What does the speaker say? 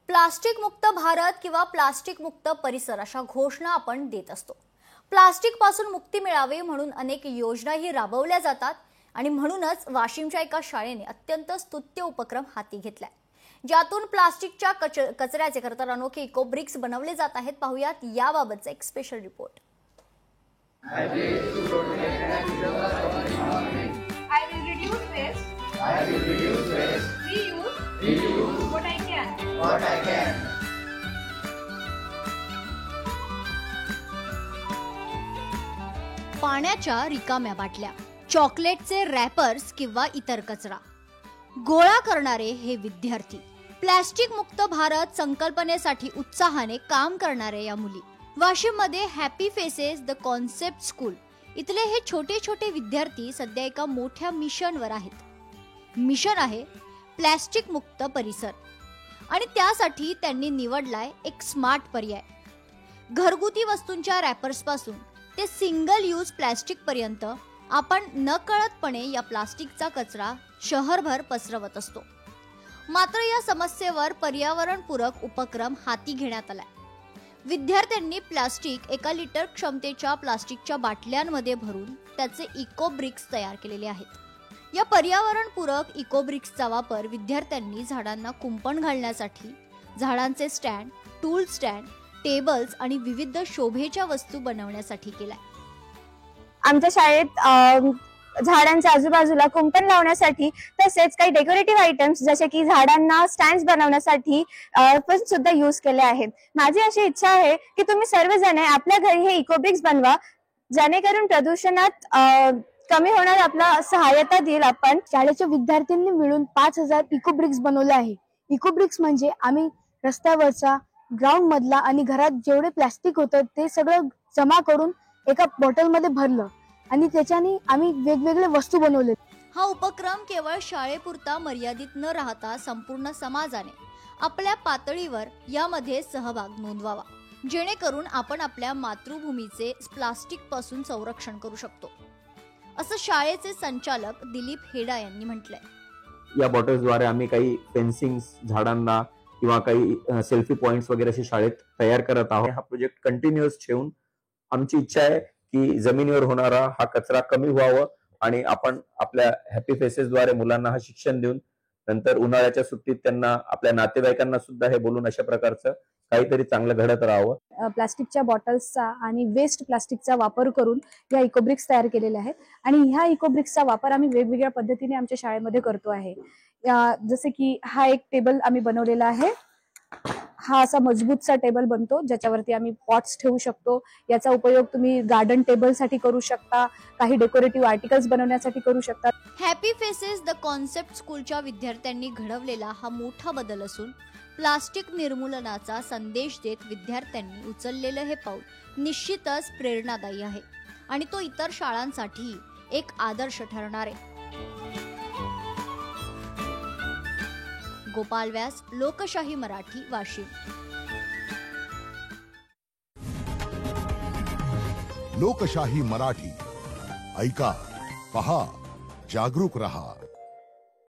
Plastic मुक्त भारत किंवा plastic मुक्त परिसर अशा घोषणा आपण देत असतो। प्लास्टिक पासून मुक्ती मिळावी म्हणून अनेक योजनाही राबवल्या जातात आणि म्हणूनच वाशिमच्या एका शाळेने अत्यंत स्तुत्य उपक्रम हाती घेतलाय, ज्यातून प्लास्टिकच्या कचऱ्याचे खरतर अनोखे इको ब्रिक्स बनवले जात आहेत। पाहूयात याबाबतचा एक स्पेशल रिपोर्ट। पाण्याच्या रिकाम्या बाटल्या, चॉकलेटचे रॅपर्स किंवा इतर कचरा गोळा करणारे हे विद्यार्थी, प्लास्टिक मुक्त भारत संकल्पनेसाठी उत्साहाने काम करणारे या मुली। वाशिममध्ये happy faces the concept school इथले हे छोटे छोटे विद्यार्थी सध्या एका मोठ्या मिशनवर आहेत। मिशन आहे प्लास्टिक मुक्त परिसर आणि त्यासाठी त्यांनी निवडलाय एक स्मार्ट पर्याय। घरगुती वस्तूंच्या रॅपर्स पासून ते सिंगल यूज प्लास्टिक पर्यंत आपण नकळतपणे या प्लास्टिकचा कचरा शहरभर पसरवत असतो। मात्र या समस्येवर पर्यावरणपूरक उपक्रम हाती घेण्यात आलाय। विद्यार्थ्यांनी प्लास्टिक 1 लिटर क्षमतेच्या प्लास्टिकच्या बाटल्यांमध्ये भरून त्याचे इको ब्रिक्स तयार केलेले आहेत। या पर्यावरणपूरक इको ब्रिक्सचा वापर विद्यार्थ्यांनी झाडांना कुंपण घालण्यासाठी, झाडांचे स्टँड, टूल स्टँड, टेबल्स आणि विविध शोभेच्या वस्तू बनवण्यासाठी केलाय। आमच्या शाळेत झाडांच्या आजूबाजूला कुंपण लावण्यासाठी तसेच काही डेकोरेटिव्ह आयटम्स जसे की झाडांना स्टँड्स बनवण्यासाठी पण सुद्धा यूज केले आहेत। माझी अशी इच्छा आहे की तुम्ही सर्वजण आपल्या घरी हे इको ब्रिक्स बनवा, जेणेकरून प्रदूषणात कमी होणार आपला सहायता देईल। आपण शाळेच्या विद्यार्थ्यांनी मिळून 5000 इको ब्रिक्स बनवले आहे। इको ब्रिक्स म्हणजे आम्ही रस्त्यावरचा, ग्राउंड मधला आणि घरात जेवढे प्लास्टिक होतं ते सगळं जमा करून एका बॉटलमध्ये भरलं आणि त्याच्याने आम्ही वेगवेगळे वस्तू बनवले। हा उपक्रम केवळ शाळेपुरता मर्यादित न राहता संपूर्ण समाजाने आपल्या पातळीवर यामध्ये सहभाग नोंदवावा, जेणेकरून आपण आपल्या मातृभूमीचे प्लास्टिक पासून संरक्षण करू शकतो, असं शाळेचे संचालक दिलीप हेडा यांनी म्हटलंय। या बॉटल्सद्वारे आम्ही काही फेन्सिंग झाडांना किंवा काही सेल्फी पॉइंट्स वगैरे अशी शाळेत तयार करत आहोत। हा प्रोजेक्ट कंटिन्युअस ठेवून आमची इच्छा आहे की जमिनीवर होणारा हा कचरा कमी व्हावं आणि आपण आपल्या हॅपी फेसेसद्वारे मुलांना हा शिक्षण देऊन नंतर उन्हाळ्याच्या सुट्टीत त्यांना आपल्या नातेवाईकांना सुद्धा हे बोलून अशा प्रकारचं काहीतरी चांगलं घडत राहावं। प्लास्टिकच्या बॉटल्सचा आणि वेस्ट प्लास्टिकचा वापर करून या इको ब्रिक्स तयार केलेल्या आहेत आणि ह्या इको ब्रिक्सचा वापर आम्ही वेगवेगळ्या पद्धतीने आमच्या शाळेमध्ये करतो आहे। जसे की हा एक टेबल आम्ही बनवलेला आहे। हा असा मजबूतसा टेबल बनतो ज्याच्यावरती आम्ही पॉट्स ठेवू शकतो। याचा उपयोग तुम्ही गार्डन टेबल साठी करू शकता, काही डेकोरेटिव्ह आर्टिकल्स बनवण्यासाठी करू शकता। हॅपी फेसेस द कॉन्सेप्ट स्कूलच्या विद्यार्थ्यांनी घडवलेला हा मोठा बदल असून प्लास्टिक निर्मूलनाचा संदेश देत विद्यार्थ्यांनी उचललेलं हे पाऊल निश्चितच प्रेरणादायी आहे आणि तो इतर शाळांसाठी एक आदर्श ठरणार आहे। गोपाल व्यास, लोकशाही मराठी, वाशिम। लोकशाही मराठी ऐका, पहा, जागरूक रहा।